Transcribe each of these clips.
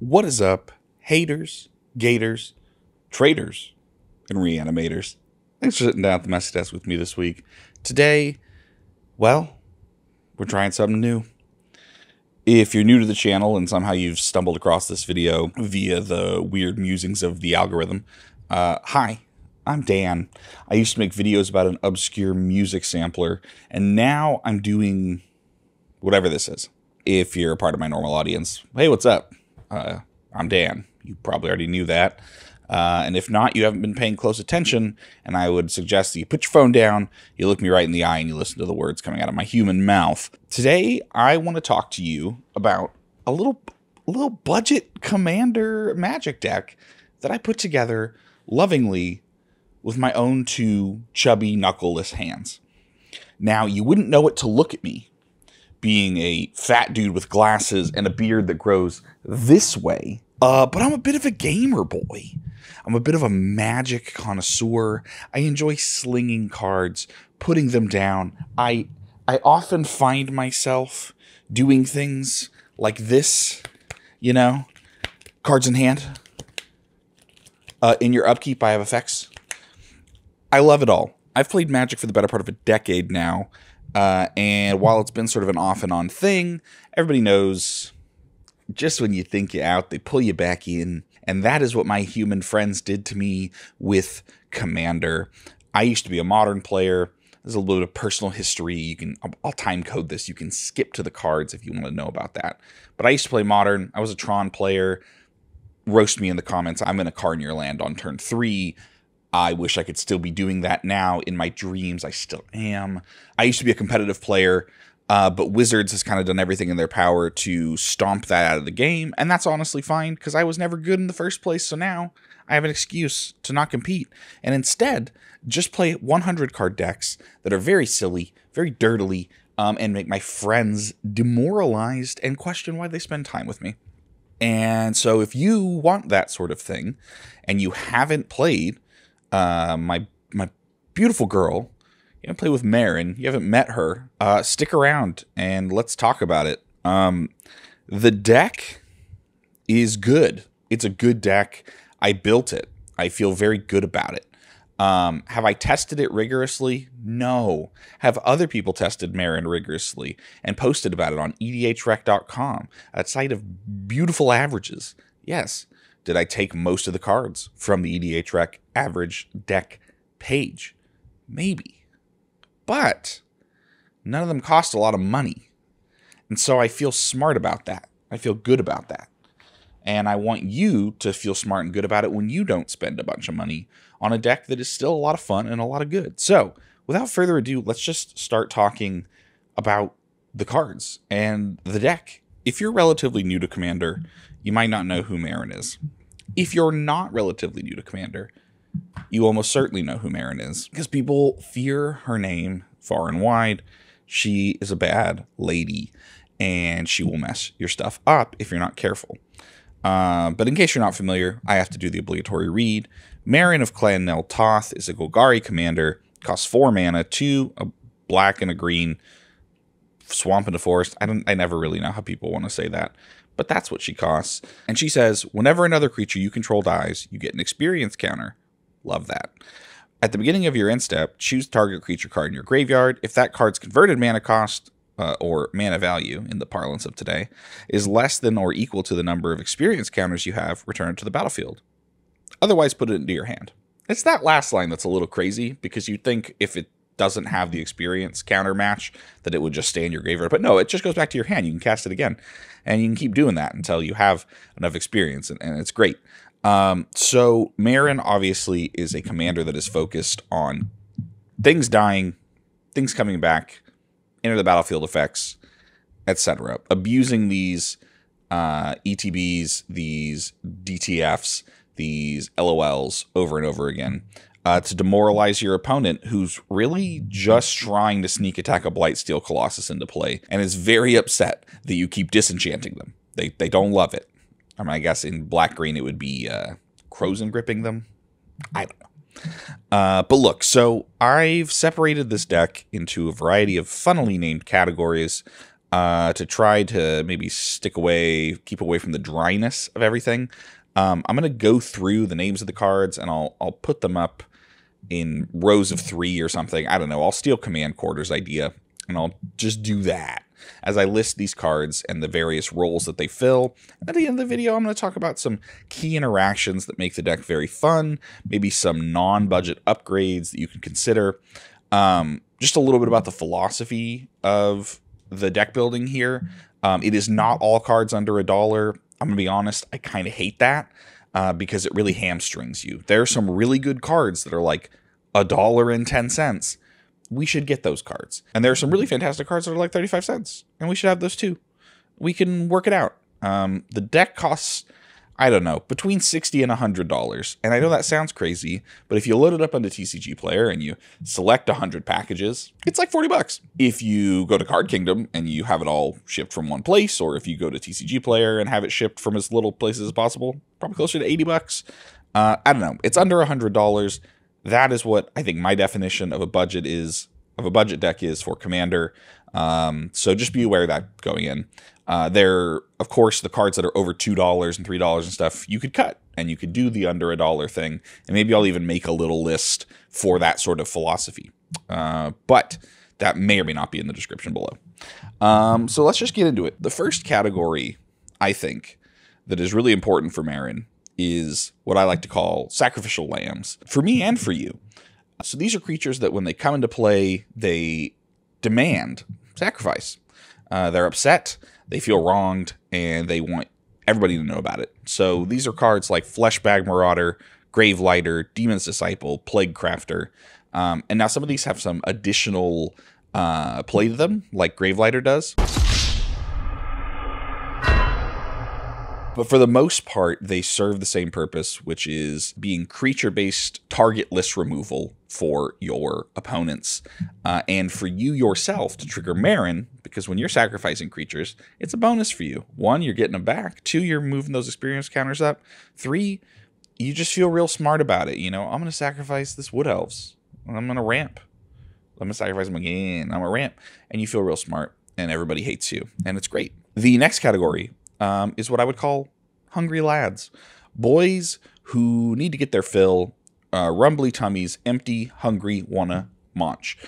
What is up, haters, gators, traders, and reanimators? Thanks for sitting down at the messy desk with me this week. Today, well, we're trying something new. If you're new to the channel and somehow you've stumbled across this video via the weird musings of the algorithm, hi, I'm Dan. I used to make videos about an obscure music sampler, and now I'm doing whatever this is. If you're a part of my normal audience, hey, what's up? I'm Dan. You probably already knew that. And if not, you haven't been paying close attention, and I would suggest that you put your phone down, you look me right in the eye, and you listen to the words coming out of my human mouth. Today, I want to talk to you about a little budget commander magic deck that I put together lovingly with my own two chubby, knuckleless hands. Now, you wouldn't know it to look at me, being a fat dude with glasses and a beard that grows this way. But I'm a bit of a gamer boy. I'm a bit of a magic connoisseur. I enjoy slinging cards, putting them down. I often find myself doing things like this, you know, cards in hand. In your upkeep, I have effects. I love it all. I've played Magic for the better part of a decade now. And while it's been sort of an off and on thing, everybody knows just when you think you're out, they pull you back in. And that is what my human friends did to me with Commander. I used to be a Modern player. There's a little bit of personal history. I'll time code this. You can skip to the cards if you want to know about that. But I used to play Modern. I was a Tron player. Roast me in the comments. I'm in a card in your land on turn 3. I wish I could still be doing that now. In my dreams, I still am. I used to be a competitive player, but Wizards has kind of done everything in their power to stomp that out of the game, and that's honestly fine, because I was never good in the first place, so now I have an excuse to not compete, and instead, just play 100-card decks that are very silly, very dirtily, and make my friends demoralized and question why they spend time with me. And so if you want that sort of thing, and you haven't played my beautiful girl, you haven't played with Meren, you haven't met her, stick around and let's talk about it. The deck is good. It's a good deck. I built it. I feel very good about it. Have I tested it rigorously? No. Have other people tested Meren rigorously and posted about it on edhrec.com, a site of beautiful averages? Yes. Did I take most of the cards from the EDHREC average deck page? Maybe. But none of them cost a lot of money. And so I feel smart about that. I feel good about that. And I want you to feel smart and good about it when you don't spend a bunch of money on a deck that is still a lot of fun and a lot of good. So without further ado, let's just start talking about the cards and the deck. If you're relatively new to Commander, you might not know who Meren is. If you're not relatively new to Commander, you almost certainly know who Meren is, because people fear her name far and wide. She is a bad lady, and she will mess your stuff up if you're not careful. But in case you're not familiar, I have to do the obligatory read. Meren of Clan Nel Toth is a Golgari commander, costs 4 mana, 2, a black and a green, swamp into forest. I never really know how people want to say that, but that's what she costs. And she says, whenever another creature you control dies, you get an experience counter. Love that. At the beginning of your end step, choose target creature card in your graveyard. If that card's converted mana cost, or mana value in the parlance of today, is less than or equal to the number of experience counters you have, return it to the battlefield. Otherwise, put it into your hand. It's that last line that's a little crazy, because you'd think if it doesn't have the experience counter match that it would just stay in your graveyard. But no, it just goes back to your hand. You can cast it again, and you can keep doing that until you have enough experience, and it's great. So Meren obviously is a commander that is focused on things dying, things coming back, enter the battlefield effects, etc. Abusing these ETBs, these DTFs, these LOLs over and over again. To demoralize your opponent, who's really just trying to sneak attack a Blightsteel Colossus into play, and is very upset that you keep disenchanting them. They don't love it. I mean, I guess in black-green it would be Crozen gripping them. I don't know. But look, so I've separated this deck into a variety of funnily named categories. to try to maybe keep away from the dryness of everything. I'm going to go through the names of the cards, and I'll put them up in rows of 3 or something. I don't know. I'll steal Command Quarter's idea, and I'll just do that as I list these cards and the various roles that they fill. And at the end of the video, I'm going to talk about some key interactions that make the deck very fun, maybe some non-budget upgrades that you can consider. Just a little bit about the philosophy of the deck building here. It is not all cards under $1. I'm going to be honest, I kind of hate that because it really hamstrings you. There are some really good cards that are like $1.10. We should get those cards. And there are some really fantastic cards that are like 35 cents, and we should have those too. We can work it out. The deck costs, I don't know, between $60 and $100. And I know that sounds crazy, but if you load it up onto TCG Player and you select 100 packages, it's like $40. If you go to Card Kingdom and you have it all shipped from one place, or if you go to TCG Player and have it shipped from as little places as possible, probably closer to $80. I don't know. It's under $100. That is what I think my definition of a budget deck is for Commander. So just be aware of that going in. There, of course, the cards that are over $2 and $3 and stuff, you could cut, and you could do the under $1 thing. And maybe I'll even make a little list for that sort of philosophy. But that may or may not be in the description below. So let's just get into it. The first category, I think, that is really important for Meren is what I like to call sacrificial lambs, for me and for you. So these are creatures that when they come into play, they demand sacrifice. They're upset, they feel wronged, and they want everybody to know about it. So these are cards like Fleshbag Marauder, Gravelighter, Demon's Disciple, Plague Crafter. And now some of these have some additional play to them, like Gravelighter does. But for the most part, they serve the same purpose, which is being creature-based target list removal for your opponents. And for you yourself to trigger Meren, because when you're sacrificing creatures, it's a bonus for you. 1, you're getting them back. 2, you're moving those experience counters up. 3, you just feel real smart about it. You know, I'm going to sacrifice this Wood Elves. I'm going to ramp. I'm going to sacrifice them again. I'm going to ramp. And you feel real smart, and everybody hates you. And it's great. The next category is what I would call hungry lads. Boys who need to get their fill, rumbly tummies, empty, hungry, wanna munch.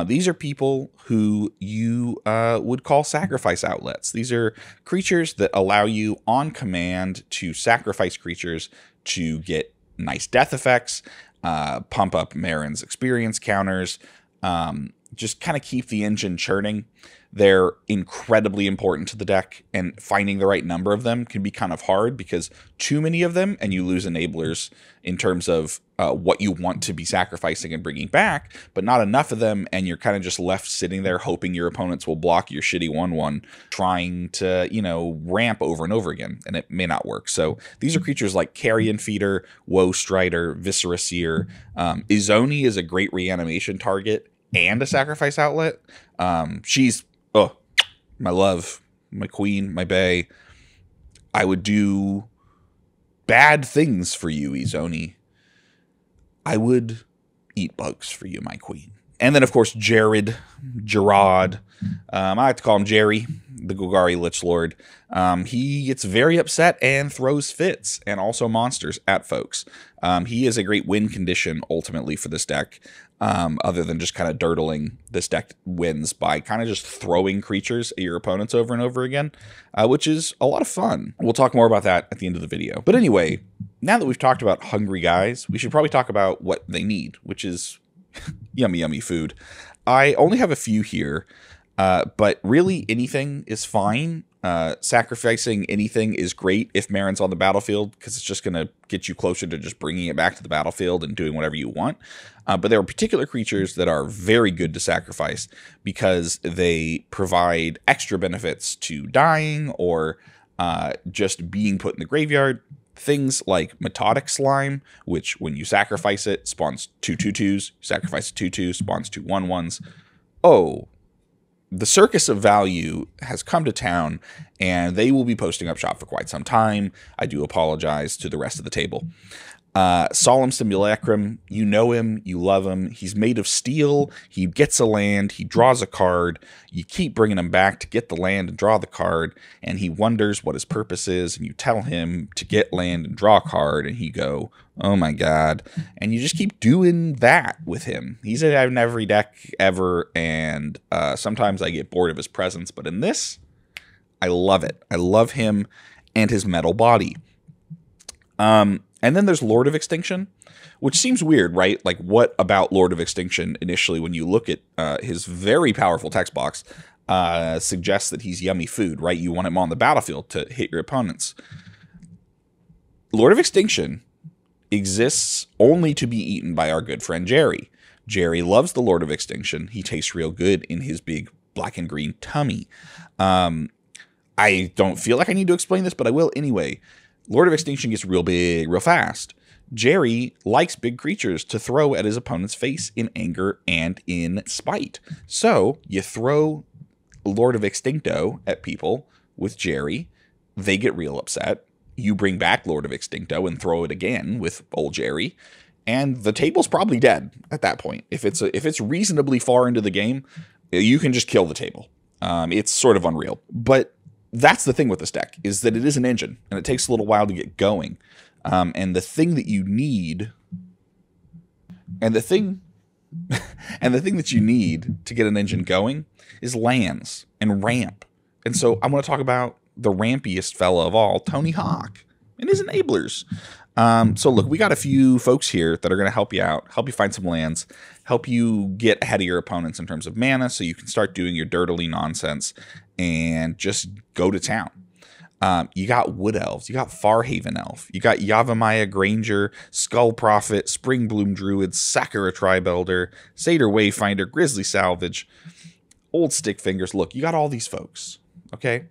These are people who you would call sacrifice outlets. These are creatures that allow you on command to sacrifice creatures to get nice death effects, pump up Meren's experience counters, just kind of keep the engine churning. They're incredibly important to the deck, and finding the right number of them can be kind of hard because too many of them and you lose enablers in terms of what you want to be sacrificing and bringing back, but not enough of them, and you're kind of just left sitting there hoping your opponents will block your shitty 1/1, trying to, you know, ramp over and over again, and it may not work. So these are creatures like Carrion Feeder, Woe Strider, Viscera Seer. Izoni is a great reanimation target and a sacrifice outlet. She's my love, my queen, my bae. I would do bad things for you, Izoni. I would eat bugs for you, my queen. And then, of course, Gerard. I like to call him Jerry, the Golgari Lich Lord. He gets very upset and throws fits, and also monsters at folks. He is a great win condition, ultimately, for this deck. Other than just kind of dirtling, this deck wins by kind of just throwing creatures at your opponents over and over again, which is a lot of fun. We'll talk more about that at the end of the video. But anyway, now that we've talked about hungry guys, we should probably talk about what they need, which is yummy, yummy food. I only have a few here, but really anything is fine. Sacrificing anything is great if Meren's on the battlefield, because it's just going to get you closer to just bringing it back to the battlefield and doing whatever you want. But there are particular creatures that are very good to sacrifice because they provide extra benefits to dying or just being put in the graveyard. Things like Metotic Slime, which when you sacrifice it, spawns 2 2/2s. Sacrifice a 2/2, spawns 2 1/1s. Oh, the Circus of Value has come to town, and they will be posting up shop for quite some time. I do apologize to the rest of the table. Solemn Simulacrum, you know him, you love him. He's made of steel. He gets a land, he draws a card. You keep bringing him back to get the land and draw the card, and he wonders what his purpose is, and you tell him to get land and draw a card, and he go, oh my god. And you just keep doing that with him. He's in every deck ever, and sometimes I get bored of his presence, but in this, I love it. I love him and his metal body. And then there's Lord of Extinction, which seems weird, right? Like, what about Lord of Extinction initially, when you look at his very powerful text box, suggests that he's yummy food, right? You want him on the battlefield to hit your opponents. Lord of Extinction exists only to be eaten by our good friend Jerry. Jerry loves the Lord of Extinction. He tastes real good in his big black and green tummy. I don't feel like I need to explain this, but I will anyway. Lord of Extinction gets real big, real fast. Jerry likes big creatures to throw at his opponent's face in anger and in spite. So you throw Lord of Extincto at people with Jerry. They get real upset. You bring back Lord of Extincto and throw it again with old Jerry. And the table's probably dead at that point. If it's reasonably far into the game, you can just kill the table. It's sort of unreal. But that's the thing with this deck, is that it is an engine, and it takes a little while to get going. And the thing that you need, and the thing that you need to get an engine going is lands and ramp. And so I'm going to talk about the rampiest fella of all, Tony Hawk, and his enablers. So look, we got a few folks here that are going to help you out, help you find some lands, help you get ahead of your opponents in terms of mana, so you can start doing your dirtily nonsense and just go to town. You got Wood Elves, you got Farhaven Elf, you got Yavimaya Granger, Skull Prophet, Spring Bloom Druid, Sakura Tribe Elder, Satyr Wayfinder, Grizzly Salvage, Old Stick Fingers. Look, you got all these folks, okay?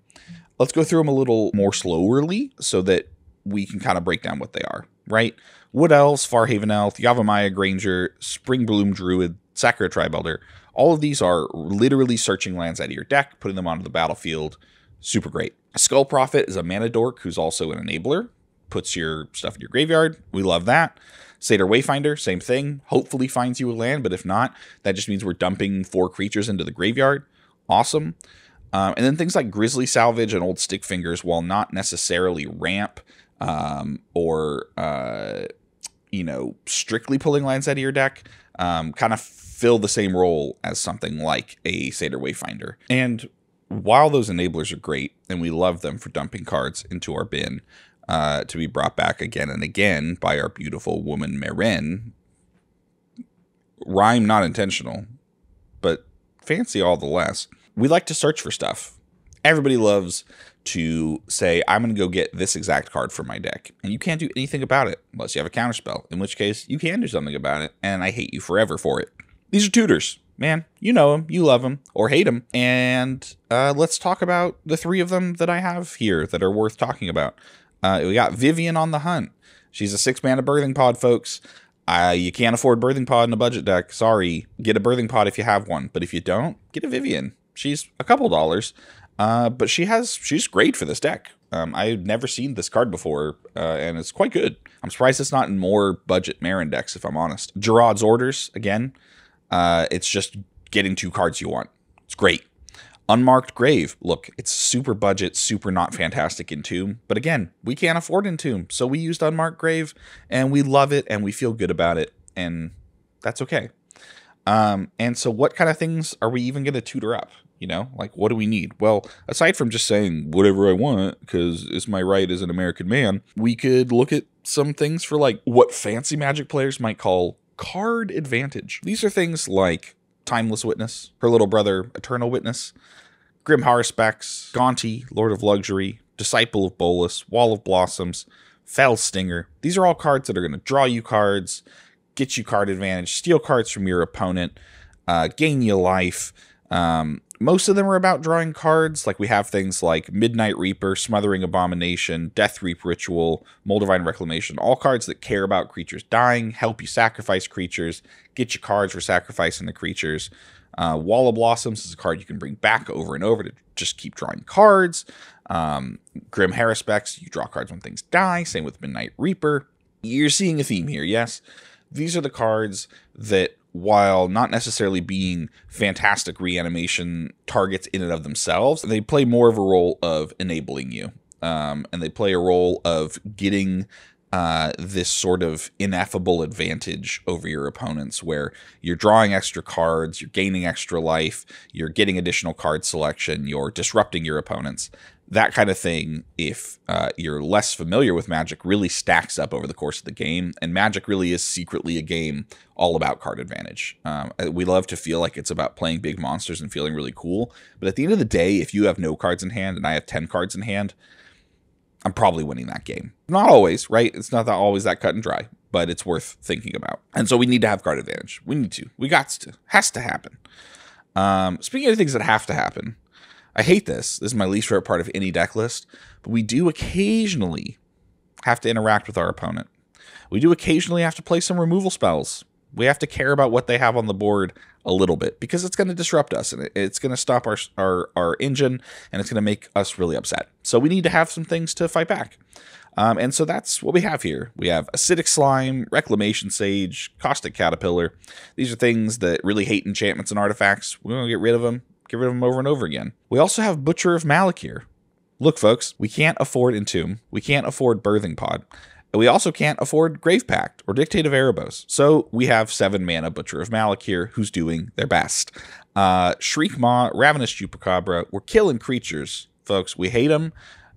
Let's go through them a little more slowly so that we can kind of break down what they are, right? Wood Elves, Farhaven Elf, Yavimaya Granger, Spring Bloom Druid, Sakura Tribe Elder. All of these are literally searching lands out of your deck, putting them onto the battlefield. Super great. Skull Prophet is a mana dork who's also an enabler. Puts your stuff in your graveyard. We love that. Satyr Wayfinder, same thing. Hopefully finds you a land, but if not, that just means we're dumping 4 creatures into the graveyard. Awesome. And then things like Grizzly Salvage and Old Stick Fingers, while not necessarily ramp or strictly pulling lands out of your deck, kind of fill the same role as something like a Satyr Wayfinder. And while those enablers are great, and we love them for dumping cards into our bin to be brought back again and again by our beautiful woman Meren, rhyme not intentional, but fancy all the less, we like to search for stuff. Everybody loves to say, I'm going to go get this exact card for my deck. And you can't do anything about it unless you have a counterspell, in which case you can do something about it, and I hate you forever for it. These are tutors. Man, you know them, you love them, or hate them. And let's talk about the 3 of them that I have here that are worth talking about. We got Vivian on the Hunt. She's a 6-mana Birthing Pod, folks. You can't afford Birthing Pod in a budget deck. Sorry. Get a Birthing Pod if you have one. But if you don't, get a Vivian. She's a couple dollars. But she's great for this deck. I've never seen this card before, and it's quite good. I'm surprised it's not in more budget Meren decks, if I'm honest. Gerard's Orders, again. It's just getting 2 cards you want. It's great. Unmarked Grave. Look, it's super budget, super not fantastic Entomb. But again, we can't afford Entomb, so we used Unmarked Grave, and we love it, and we feel good about it, and that's okay. And so what kind of things are we even going to tutor up? You know, like, what do we need? Well, aside from just saying whatever I want, because it's my right as an American man, we could look at some things for, like, what fancy Magic players might call card advantage. These are things like Timeless Witness, her little brother, Eternal Witness, Grim Haruspex, Gaunty, Lord of Luxury, Disciple of Bolus, Wall of Blossoms, Fell Stinger. These are all cards that are going to draw you cards, get you card advantage, steal cards from your opponent, gain you life. Most of them are about drawing cards. Like, we have things like Midnight Reaper, Smothering Abomination, Death Reap Ritual, Moldavine Reclamation. All cards that care about creatures dying, help you sacrifice creatures, get you cards for sacrificing the creatures. Wall of Blossoms is a card you can bring back over and over to just keep drawing cards. Grim Haruspex, you draw cards when things die. Same with Midnight Reaper. You're seeing a theme here, yes? These are the cards that, while not necessarily being fantastic reanimation targets in and of themselves, they play more of a role of enabling you. And they play a role of getting this sort of ineffable advantage over your opponents, where you're drawing extra cards, you're gaining extra life, you're getting additional card selection, you're disrupting your opponents. That kind of thing, if you're less familiar with Magic, really stacks up over the course of the game. And Magic really is secretly a game all about card advantage. We love to feel like it's about playing big monsters and feeling really cool. But at the end of the day, if you have no cards in hand and I have 10 cards in hand, I'm probably winning that game. Not always, right? It's not always that cut and dry, but it's worth thinking about. And so we need to have card advantage. We need to. We got to. Has to happen. Speaking of things that have to happen, I hate this. This is my least favorite part of any deck list, but we do occasionally have to interact with our opponent. We do occasionally have to play some removal spells. We have to care about what they have on the board a little bit, because it's going to disrupt us, and it's going to stop our engine, and it's going to make us really upset. So we need to have some things to fight back. And so that's what we have here. We have Acidic Slime, Reclamation Sage, Caustic Caterpillar. These are things that really hate enchantments and artifacts. We're going to get rid of them. Get rid of them over and over again. We also have Butcher of Malakir. Look, folks, we can't afford Entomb. We can't afford Birthing Pod. And we also can't afford Grave Pact or Dictate of Erebos. So we have 7 mana Butcher of Malakir, who's doing their best. Shriek Maw, Ravenous Chupacabra. We're killing creatures, folks. We hate them.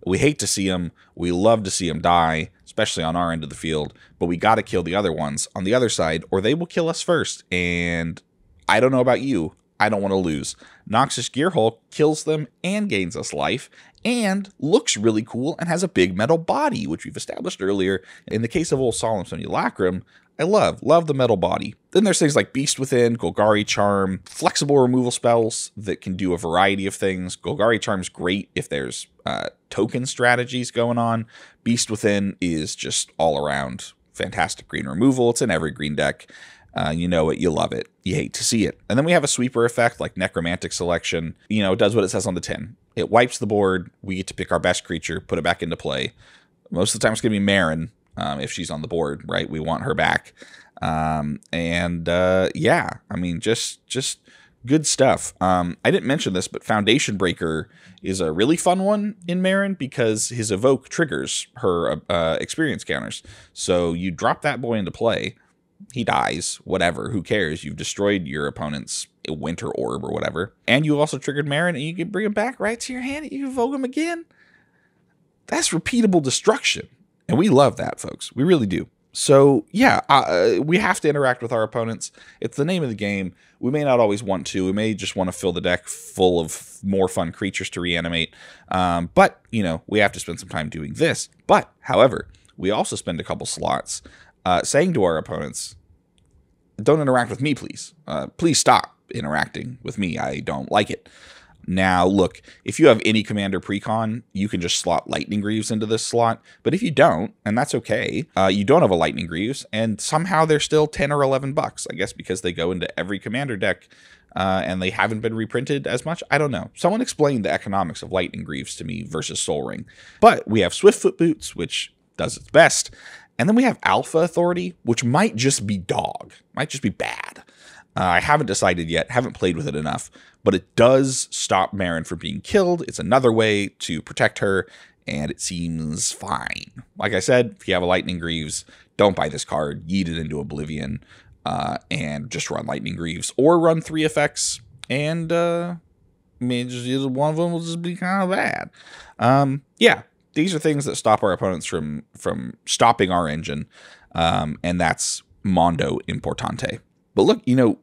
We hate to see them. We love to see them die, especially on our end of the field. But we got to kill the other ones on the other side, or they will kill us first. And I don't know about you, I don't want to lose. Noxious Gearhulk kills them and gains us life, and looks really cool and has a big metal body, which we've established earlier. In the case of Old Solemn Simulacrum, I love the metal body. Then there's things like Beast Within, Golgari Charm, flexible removal spells that can do a variety of things. Golgari Charm's great if there's token strategies going on. Beast Within is just all around fantastic green removal. It's in every green deck. You know it, you love it, you hate to see it. And then we have a sweeper effect like Necromantic Selection. You know, it does what it says on the tin. It wipes the board. We get to pick our best creature, put it back into play. Most of the time it's going to be Meren if she's on the board, right? We want her back. Yeah, I mean, just good stuff. I didn't mention this, but Foundation Breaker is a really fun one in Meren because his Evoke triggers her experience counters. So you drop that boy into play. He dies, whatever, who cares? You've destroyed your opponent's Winter Orb or whatever. And you've also triggered Meren, and you can bring him back right to your hand, and you can evoke him again. That's repeatable destruction. And we love that, folks. We really do. So, yeah, we have to interact with our opponents. It's the name of the game. We may not always want to. We may just want to fill the deck full of more fun creatures to reanimate. But, you know, we have to spend some time doing this. But, however, we also spend a couple slots saying to our opponents, don't interact with me, please. Please stop interacting with me. I don't like it. Now, look, if you have any commander precon, you can just slot Lightning Greaves into this slot. But if you don't, and that's okay, you don't have a Lightning Greaves, and somehow they're still 10 or 11 bucks, I guess because they go into every commander deck, and they haven't been reprinted as much. I don't know. Someone explained the economics of Lightning Greaves to me versus Soul Ring. But we have Swiftfoot Boots, which does its best. And then we have Alpha Authority, which might just be dog, might just be bad. I haven't decided yet, haven't played with it enough, but it does stop Meren from being killed. It's another way to protect her, and it seems fine. Like I said, if you have a Lightning Greaves, don't buy this card, yeet it into oblivion, and just run Lightning Greaves, or run 3 effects, and I mean, just one of them will just be kind of bad. Yeah. These are things that stop our opponents from stopping our engine, and that's Mondo Importante. But look, you know,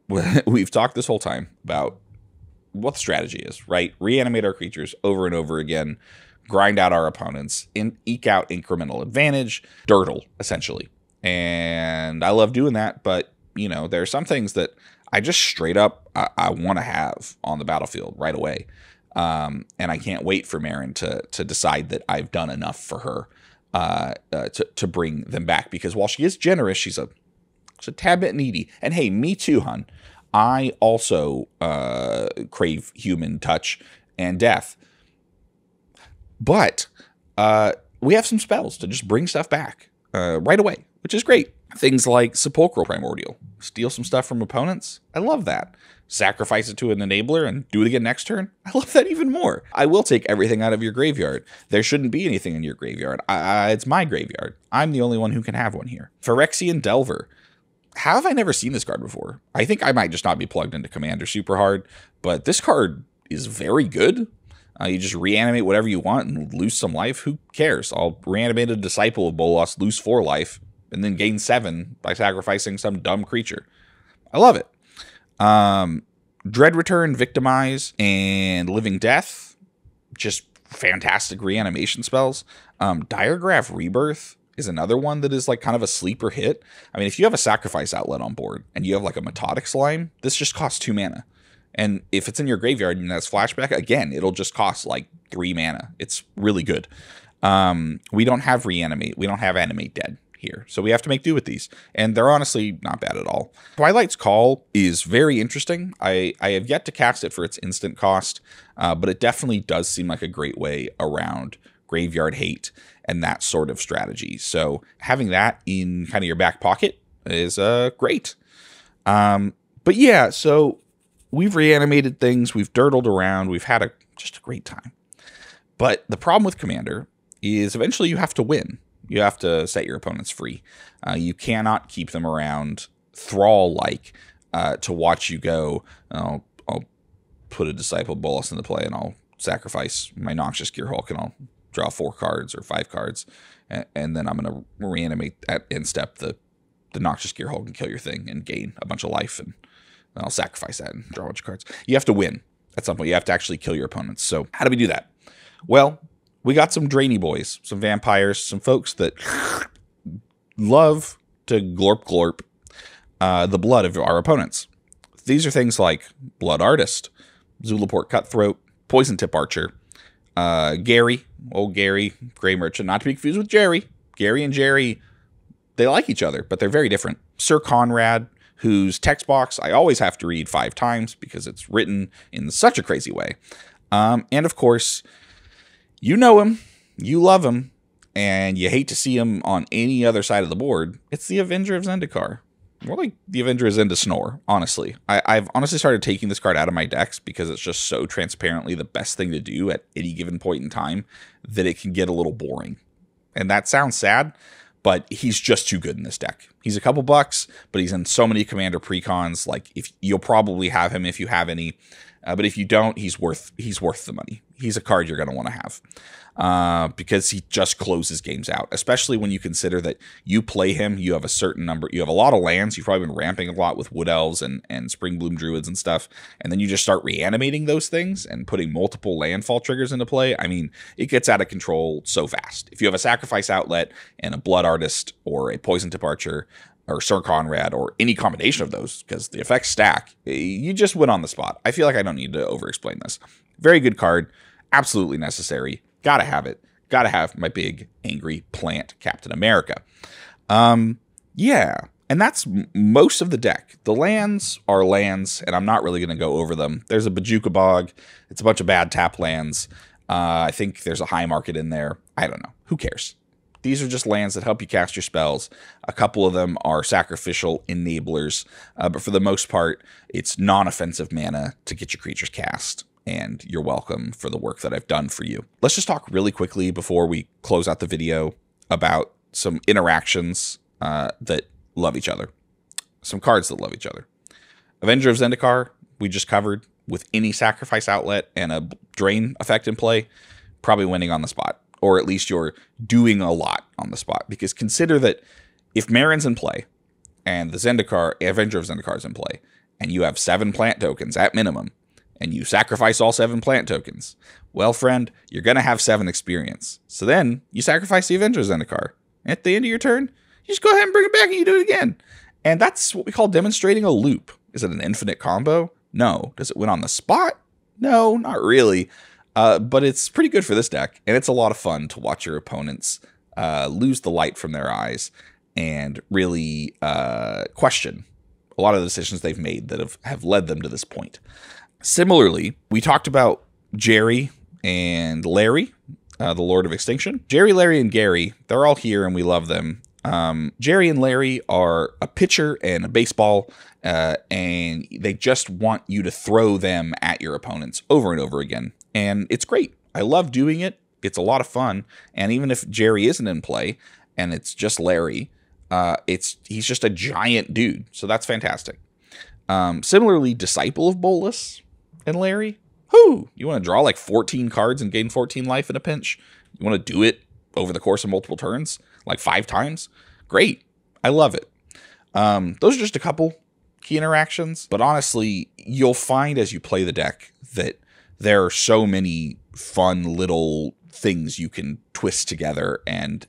we've talked this whole time about what the strategy is, right? Reanimate our creatures over and over again, grind out our opponents, and eke out incremental advantage, dirtle, essentially. And I love doing that, but, you know, there are some things that I just straight up, I want to have on the battlefield right away. And I can't wait for Meren to decide that I've done enough for her to bring them back. Because while she is generous, she's a tad bit needy. And hey, me too, hun. I also crave human touch and death. But we have some spells to just bring stuff back. right away, which is great. Things like Sepulchral Primordial. Steal some stuff from opponents. I love that. Sacrifice it to an enabler and do it again next turn. I love that even more. I will take everything out of your graveyard. There shouldn't be anything in your graveyard. It's my graveyard. I'm the only one who can have one here. Phyrexian Delver. How have I never seen this card before? I think I might just not be plugged into Commander super hard, but this card is very good. You just reanimate whatever you want and lose some life. Who cares? I'll reanimate a Disciple of Bolas, lose 4 life, and then gain 7 by sacrificing some dumb creature. I love it. Dread Return, Victimize, and Living Death. Just fantastic reanimation spells. Diregraph Rebirth is another one that is like kind of a sleeper hit. I mean, if you have a Sacrifice Outlet on board and you have like a Metotic Slime, this just costs 2 mana. And if it's in your graveyard and that's flashback, again, it'll just cost like 3 mana. It's really good. We don't have Reanimate. We don't have Animate Dead here. So we have to make do with these. And they're honestly not bad at all. Twilight's Call is very interesting. I have yet to cast it for its instant cost, but it definitely does seem like a great way around graveyard hate and that sort of strategy. So having that in kind of your back pocket is great. But yeah, so we've reanimated things, we've dirtled around, we've had just a great time. But the problem with Commander is eventually you have to win. You have to set your opponents free. You cannot keep them around Thrall-like to watch you go, I'll put a Disciple Bolas into play and I'll sacrifice my Noxious Gearhulk and I'll draw 4 cards or 5 cards. And then I'm going to reanimate at end step the Noxious Gearhulk and kill your thing and gain a bunch of life. And then I'll sacrifice that and draw a bunch of cards. You have to win at some point. You have to actually kill your opponents. So how do we do that? Well, we got some drainy boys, some vampires, some folks that love to glorp glorp the blood of our opponents. These are things like Blood Artist, Zulaport Cutthroat, Poison Tip Archer, Gary, old Gary, Grey Merchant, not to be confused with Jerry. Gary and Jerry, they like each other, but they're very different. Sir Conrad, whose text box I always have to read 5 times because it's written in such a crazy way. And of course, you know him, you love him, and you hate to see him on any other side of the board. It's the Avenger of Zendikar. More like the Avenger of Zendisnor, honestly. I've honestly started taking this card out of my decks because it's just so transparently the best thing to do at any given point in time that it can get a little boring. And that sounds sad, but he's just too good in this deck. He's a couple bucks, but he's in so many Commander precons. Like, if you'll probably have him if you have any. But if you don't, he's worth the money. He's a card you're going to want to have because he just closes games out, especially when you consider that you play him, you have a certain number, you have a lot of lands, you've probably been ramping a lot with Wood Elves and Springbloom Druids and stuff, and then you just start reanimating those things and putting multiple landfall triggers into play. I mean, it gets out of control so fast. If you have a Sacrifice Outlet and a Blood Artist or a Poison Tip Archer, or Sir Conrad, or any combination of those, because the effects stack, you just win on the spot. I feel like I don't need to over-explain this. Very good card. Absolutely necessary. Gotta have it. Gotta have my big, angry plant Captain America. Yeah, and that's most of the deck. The lands are lands, and I'm not really going to go over them. There's a Bajuka Bog. It's a bunch of bad tap lands. I think there's a high market in there. I don't know. Who cares? These are just lands that help you cast your spells. A couple of them are sacrificial enablers, but for the most part, it's non-offensive mana to get your creatures cast, and you're welcome for the work that I've done for you. Let's just talk really quickly before we close out the video about some interactions that love each other. Some cards that love each other. Avenger of Zendikar, we just covered, with any Sacrifice Outlet and a Drain effect in play, probably winning on the spot. Or at least you're doing a lot on the spot. Because consider that if Meren's in play, and the Avenger of Zendikar is in play, and you have 7 plant tokens at minimum, and you sacrifice all 7 plant tokens, well, friend, you're going to have 7 experience. So then, you sacrifice the Avenger of Zendikar. At the end of your turn, you just go ahead and bring it back and you do it again. And that's what we call demonstrating a loop. Is it an infinite combo? No. Does it win on the spot? No, not really. But it's pretty good for this deck, and it's a lot of fun to watch your opponents lose the light from their eyes and really question a lot of the decisions they've made that have led them to this point. Similarly, we talked about Jerry and Larry, the Lord of Extinction. Jerry, Larry, and Gary, they're all here, and we love them. Jerry and Larry are a pitcher and a baseball, and they just want you to throw them at your opponents over and over again. And it's great. I love doing it. It's a lot of fun. And even if Jerry isn't in play and it's just Larry, he's just a giant dude. So that's fantastic. Similarly, Disciple of Bolus and Larry. Whoo! You want to draw like 14 cards and gain 14 life in a pinch? You want to do it over the course of multiple turns, like 5 times? Great. I love it. Those are just a couple key interactions. But honestly, you'll find as you play the deck that there are so many fun little things you can twist together and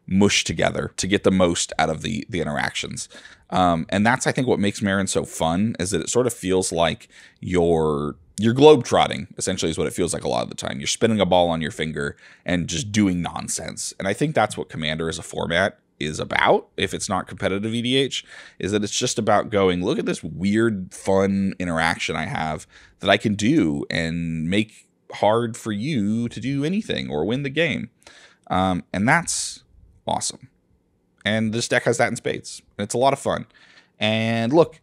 mush together to get the most out of the interactions. And that's, I think, what makes Meren so fun, is that it sort of feels like you're globetrotting, essentially, is what it feels like a lot of the time. You're spinning a ball on your finger and just doing nonsense. And I think that's what Commander as a format is about, if it's not competitive EDH, is that it's just about going, look at this weird, fun interaction I have that I can do and make hard for you to do anything or win the game. And that's awesome. And this deck has that in spades. And it's a lot of fun. And look,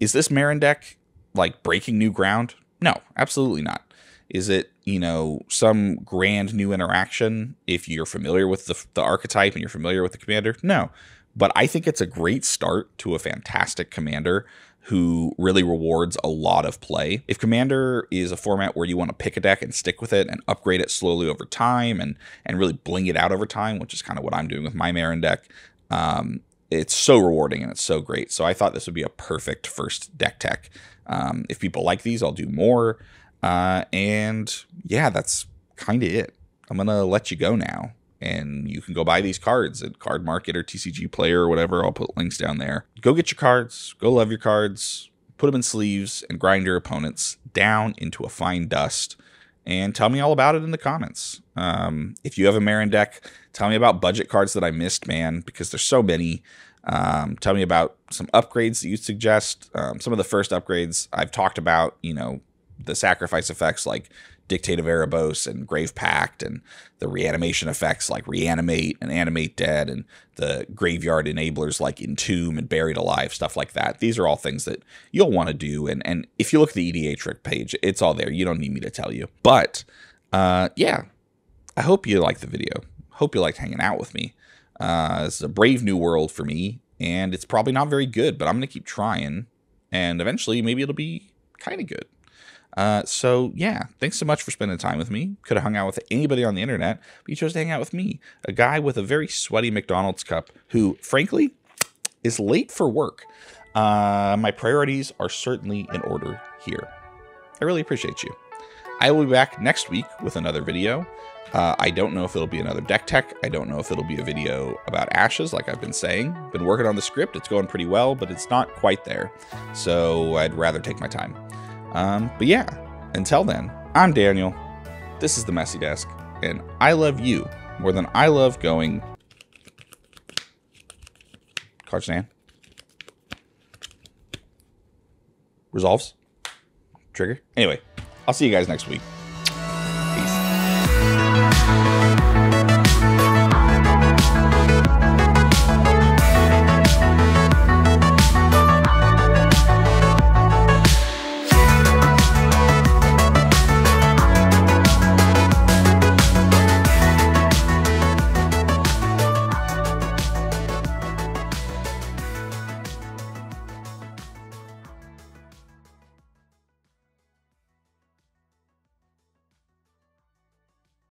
is this Meren deck like breaking new ground? No, absolutely not. Is it, some grand new interaction if you're familiar with the archetype and you're familiar with the commander? No. But I think it's a great start to a fantastic commander who really rewards a lot of play. If Commander is a format where you want to pick a deck and stick with it and upgrade it slowly over time and really bling it out over time, which is kind of what I'm doing with my Meren deck, it's so rewarding and it's so great. So I thought this would be a perfect first deck tech. If people like these, I'll do more. And yeah, that's kind of it. I'm going to let you go now. And you can go buy these cards at Card Market or TCG Player or whatever. I'll put links down there. Go get your cards. Go love your cards. Put them in sleeves and grind your opponents down into a fine dust. And tell me all about it in the comments. If you have a Meren deck, tell me about budget cards that I missed, man, because there's so many. Tell me about some upgrades that you suggest. Some of the first upgrades I've talked about, the sacrifice effects like Dictate of Erebos and Grave Pact, and the reanimation effects like Reanimate and Animate Dead, and the graveyard enablers like Entomb and Buried Alive, stuff like that. These are all things that you'll want to do, and if you look at the EDA trick page, it's all there. You don't need me to tell you. But yeah, I hope you liked the video. Hope you liked hanging out with me. It's a brave new world for me, and it's probably not very good, but I'm going to keep trying, and eventually maybe it'll be kind of good. So yeah, thanks so much for spending time with me. Could have hung out with anybody on the internet, but you chose to hang out with me, a guy with a very sweaty McDonald's cup who, frankly, is late for work. My priorities are certainly in order here. I really appreciate you. I will be back next week with another video. I don't know if it'll be another deck tech. I don't know if it'll be a video about Ashes, like I've been saying. Been working on the script. It's going pretty well, but it's not quite there. So I'd rather take my time. But yeah, until then, I'm Daniel. This is the Messy Desk, and I love you more than I love going. Card stand. Resolves. Trigger. Anyway, I'll see you guys next week.